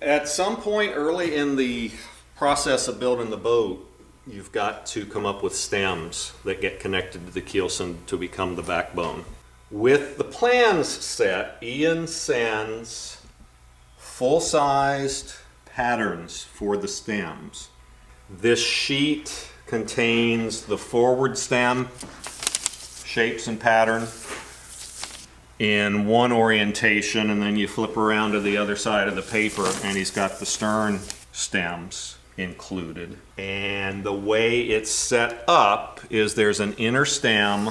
At some point early in the process of building the boat, you've got to come up with stems that get connected to the keelson to become the backbone. With the plans set, Ian sends full-sized patterns for the stems. This sheet contains the forward stem shapes and pattern in one orientation, and then you flip around to the other side of the paper and he's got the stern stems included. And the way it's set up is there's an inner stem,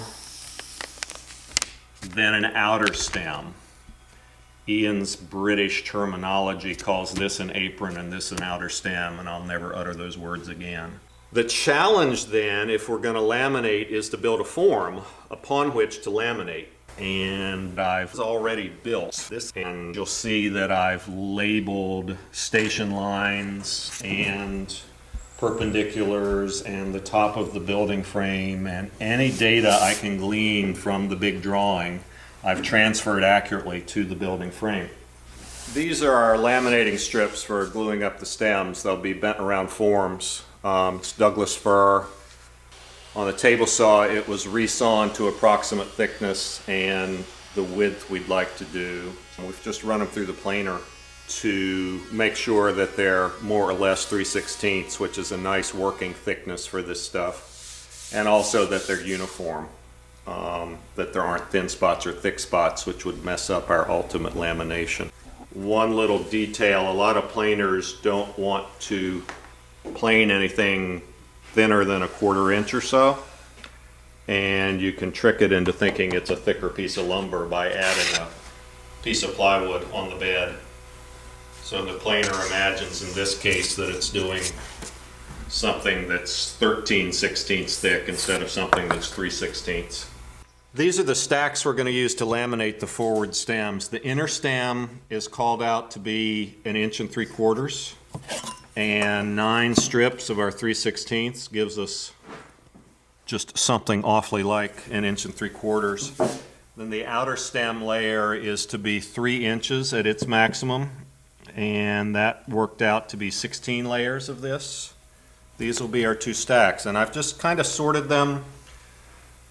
then an outer stem. Ian's British terminology calls this an apron and this an outer stem, and I'll never utter those words again. The challenge then, if we're going to laminate, is to build a form upon which to laminate. And I've already built this, and you'll see that I've labeled station lines and perpendiculars and the top of the building frame, and any data I can glean from the big drawing I've transferred accurately to the building frame. These are our laminating strips for gluing up the stems. They'll be bent around forms. It's Douglas fir. On the table saw, it was resawn to approximate thickness and the width we'd like to do. We've just run them through the planer to make sure that they're more or less 3/16, which is a nice working thickness for this stuff, and also that they're uniform, that there aren't thin spots or thick spots, which would mess up our ultimate lamination. One little detail, a lot of planers don't want to plane anything thinner than 1/4 inch or so, and you can trick it into thinking it's a thicker piece of lumber by adding a piece of plywood on the bed. So the planer imagines in this case that it's doing something that's 13/16 thick instead of something that's 3/16. These are the stacks we're going to use to laminate the forward stems. The inner stem is called out to be 1 3/4 inches, and 9 strips of our 3/16 gives us just something awfully like 1 3/4 inches. Then the outer stem layer is to be 3 inches at its maximum, and that worked out to be 16 layers of this. These will be our 2 stacks, and I've just kind of sorted them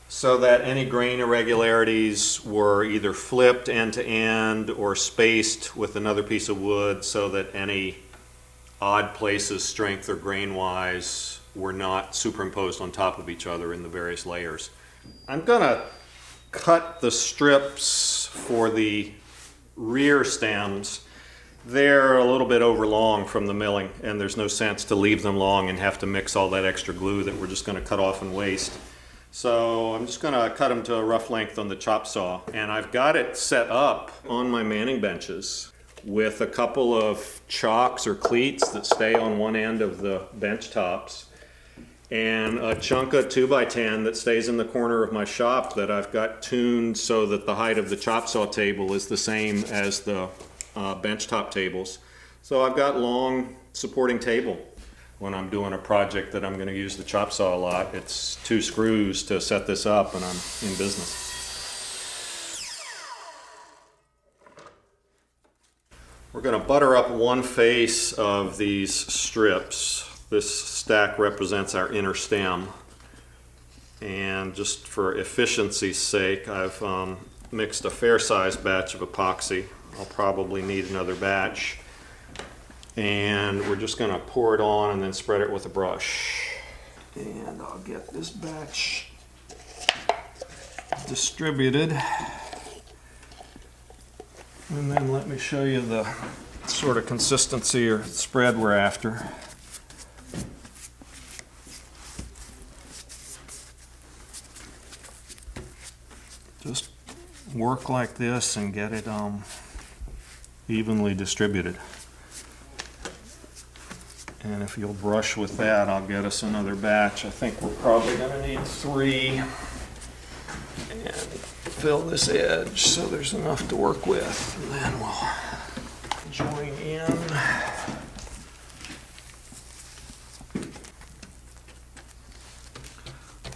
so that any grain irregularities were either flipped end to end or spaced with another piece of wood, so that any odd places, strength or grain wise, were not superimposed on top of each other in the various layers. I'm gonna cut the strips for the rear stems. They're a little bit over long from the milling, and there's no sense to leave them long and have to mix all that extra glue that we're just gonna cut off and waste. So I'm just gonna cut them to a rough length on the chop saw, and I've got it set up on my manning benches with a couple of chocks or cleats that stay on one end of the bench tops, and a chunk of 2x10 that stays in the corner of my shop that I've got tuned so that the height of the chop saw table is the same as the bench top tables. So I've got long supporting table. When I'm doing a project that I'm going to use the chop saw a lot, it's 2 screws to set this up and I'm in business. We're going to butter up one face of these strips. This stack represents our inner stem, and just for efficiency's sake, I've mixed a fair-sized batch of epoxy. I'll probably need another batch, and we're just going to pour it on and then spread it with a brush. And I'll get this batch distributed, and then let me show you the sort of consistency or spread we're after. Just work like this and get it evenly distributed. And if you'll brush with that, I'll get us another batch. I think we're probably going to need 3. And fill this edge so there's enough to work with. And then we'll join in.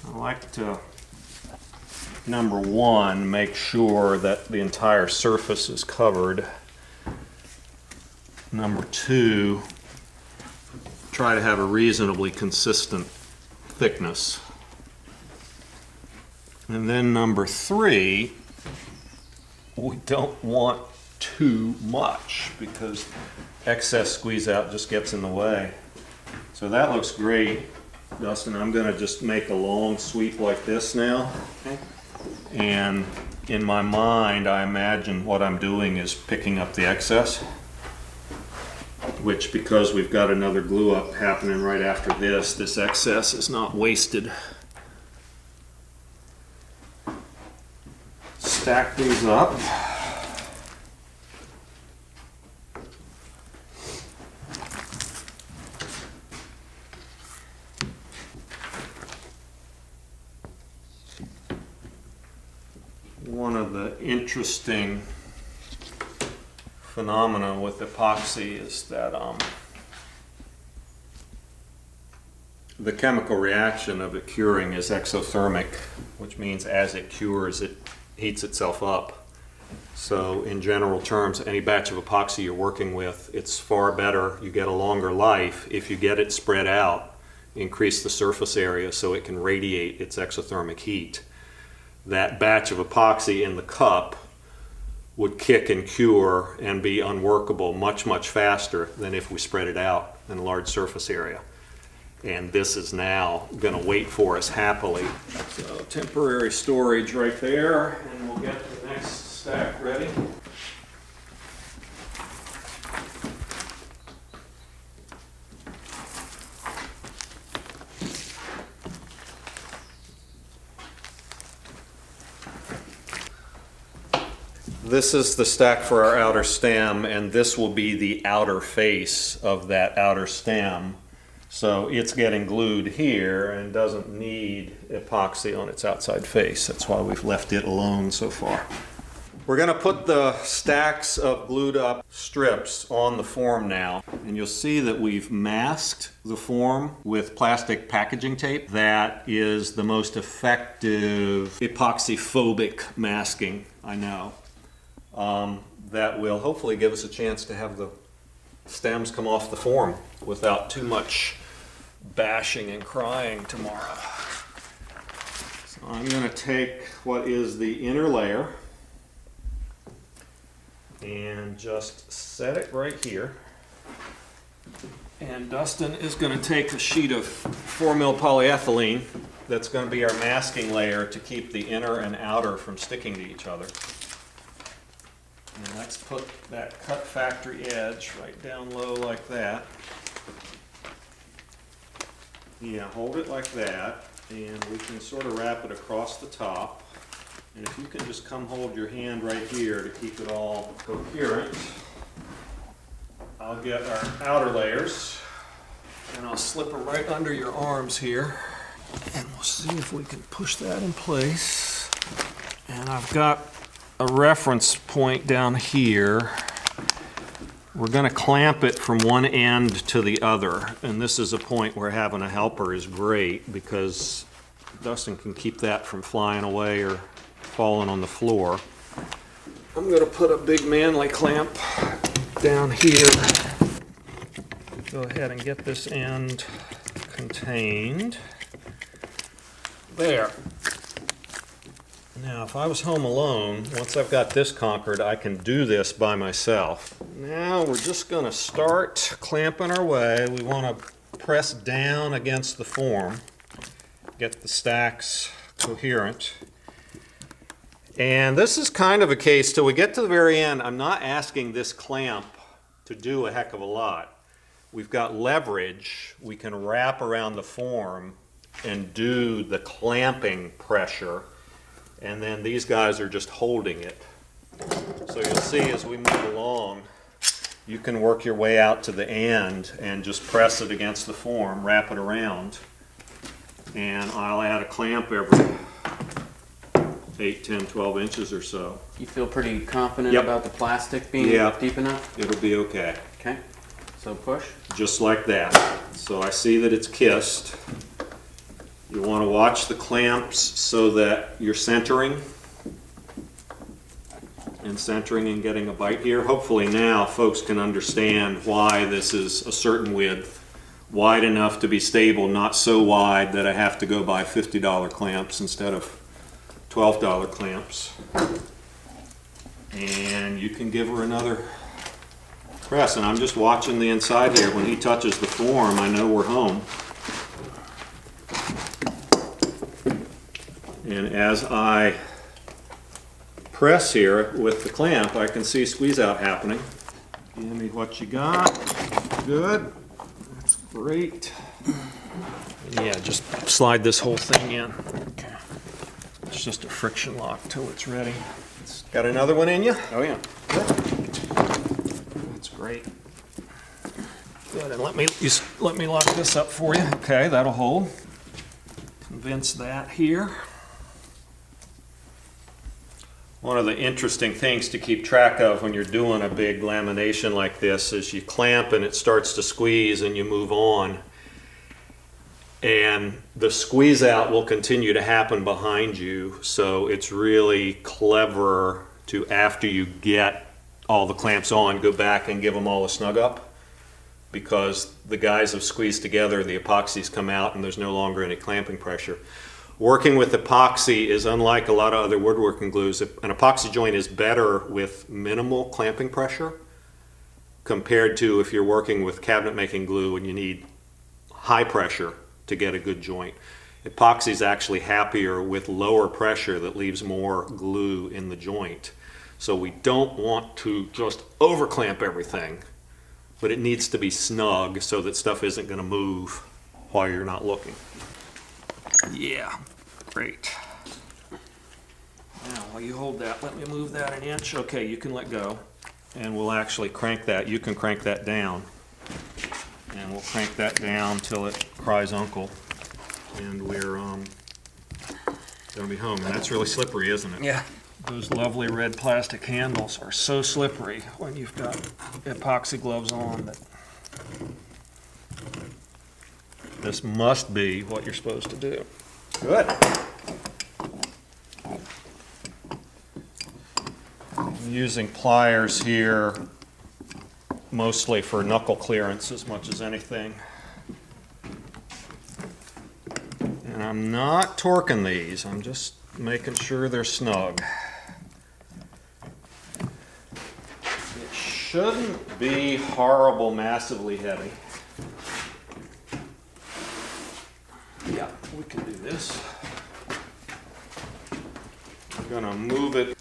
I like to, number one, make sure that the entire surface is covered. Number 2, try to have a reasonably consistent thickness. And then number 3, we don't want too much because excess squeeze out just gets in the way. So that looks great, Dustin. I'm going to just make a long sweep like this now. Okay. And in my mind, I imagine what I'm doing is picking up the excess, which, because we've got another glue up happening right after this excess is not wasted. Stack these up. One of the interesting phenomena with epoxy is that the chemical reaction of it curing is exothermic, which means as it cures, it heats itself up. So in general terms, any batch of epoxy you're working with, it's far better, you get a longer life if you get it spread out, increase the surface area so it can radiate its exothermic heat. That batch of epoxy in the cup would kick and cure and be unworkable much, much faster than if we spread it out in a large surface area. And this is now going to wait for us happily. So temporary storage right there, and we'll get the next stack ready. This is the stack for our outer stem, and this will be the outer face of that outer stem. So it's getting glued here and doesn't need epoxy on its outside face. That's why we've left it alone so far. We're going to put the stacks of glued up strips on the form now, and you'll see that we've masked the form with plastic packaging tape. That is the most effective epoxy phobic masking I know. That will hopefully give us a chance to have the stems come off the form without too much bashing and crying tomorrow. So I'm going to take what is the inner layer and just set it right here. And Dustin is going to take a sheet of 4mm polyethylene that's going to be our masking layer to keep the inner and outer from sticking to each other. And let's put that cut factory edge right down low like that. Yeah, hold it like that, and we can sort of wrap it across the top. And if you can just come hold your hand right here to keep it all coherent, I'll get our outer layers, and I'll slip them right under your arms here. And we'll see if we can push that in place. And I've got a reference point down here. We're going to clamp it from one end to the other, and this is a point where having a helper is great because Dustin can keep that from flying away or falling on the floor. I'm going to put a big manly clamp down here. Go ahead and get this end contained. There. Now, if I was home alone, once I've got this conquered, I can do this by myself. Now we're just going to start clamping our way. We want to press down against the form, get the stacks coherent. And this is kind of a case, till we get to the very end, I'm not asking this clamp to do a heck of a lot. We've got leverage. We can wrap around the form and do the clamping pressure. And then these guys are just holding it. So you'll see as we move along, you can work your way out to the end and just press it against the form, wrap it around, and I'll add a clamp every 8, 10, 12 inches or so. You feel pretty confident Yep. about the plastic being deep enough? It'll be okay. Okay, so push. Just like that. So I see that it's kissed. You want to watch the clamps so that you're centering. and centering and getting a bite here. Hopefully now folks can understand why this is a certain width, wide enough to be stable, not so wide that I have to go buy $50 clamps instead of $12 clamps. And you can give her another press, and I'm just watching the inside here. When he touches the form, I know we're home. And as I press here with the clamp, I can see squeeze out happening. Give me what you got. Good. That's great. Yeah, just slide this whole thing in. Okay. It's just a friction lock till it's ready. Got another one in you? Oh yeah. Good. That's great. Good, and let me lock this up for you. Okay, that'll hold. Convince that here. One of the interesting things to keep track of when you're doing a big lamination like this is you clamp and it starts to squeeze and you move on. And the squeeze out will continue to happen behind you, so it's really clever to, after you get all the clamps on, go back and give them all a snug up, because the guys have squeezed together, the epoxies come out, and there's no longer any clamping pressure. Working with epoxy is unlike a lot of other woodworking glues. An epoxy joint is better with minimal clamping pressure compared to if you're working with cabinet making glue and you need high pressure to get a good joint. Epoxy is actually happier with lower pressure that leaves more glue in the joint. So we don't want to just over clamp everything, but it needs to be snug so that stuff isn't going to move while you're not looking. Yeah, great. Now while you hold that, let me move that an inch. Okay, you can let go, and we'll actually crank that. You can crank that down, and we'll crank that down till it cries uncle, and we're gonna be home. And that's really slippery, isn't it? Yeah. Those lovely red plastic handles are so slippery when you've got epoxy gloves on that this must be what you're supposed to do. Good. I'm using pliers here mostly for knuckle clearance as much as anything. And I'm not torquing these, I'm just making sure they're snug. It shouldn't be horrible, massively heavy. Yeah, we can do this. I'm gonna move it.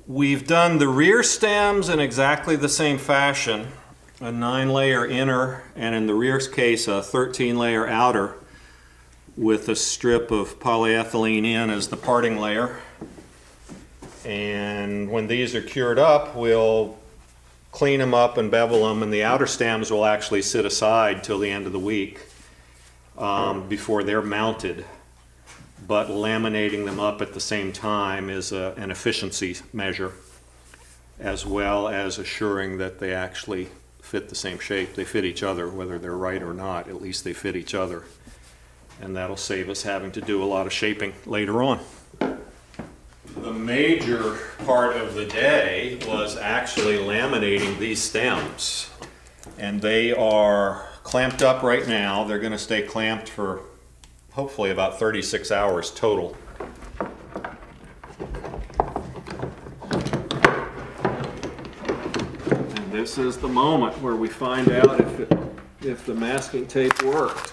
We've done the rear stems in exactly the same fashion. A 9-layer inner, and in the rear's case, a 13-layer outer with a strip of polyethylene in as the parting layer. And when these are cured up, we'll clean them up and bevel them, and the outer stems will actually sit aside till the end of the week before they're mounted. But laminating them up at the same time is an efficiency measure, as well as assuring that they actually fit the same shape. They fit each other, whether they're right or not, at least they fit each other. And that'll save us having to do a lot of shaping later on. The major part of the day was actually laminating these stems. And they are clamped up right now. They're going to stay clamped for hopefully about 36 hours total. And this is the moment where we find out if the masking tape worked.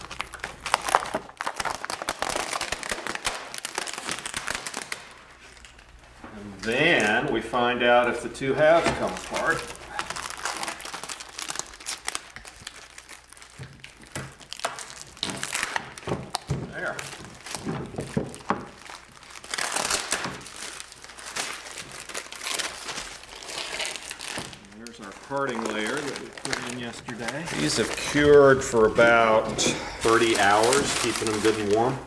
And then we find out if the two halves come apart. There. There's our parting layer that we put in yesterday. These have cured for about 30 hours, keeping them good and warm.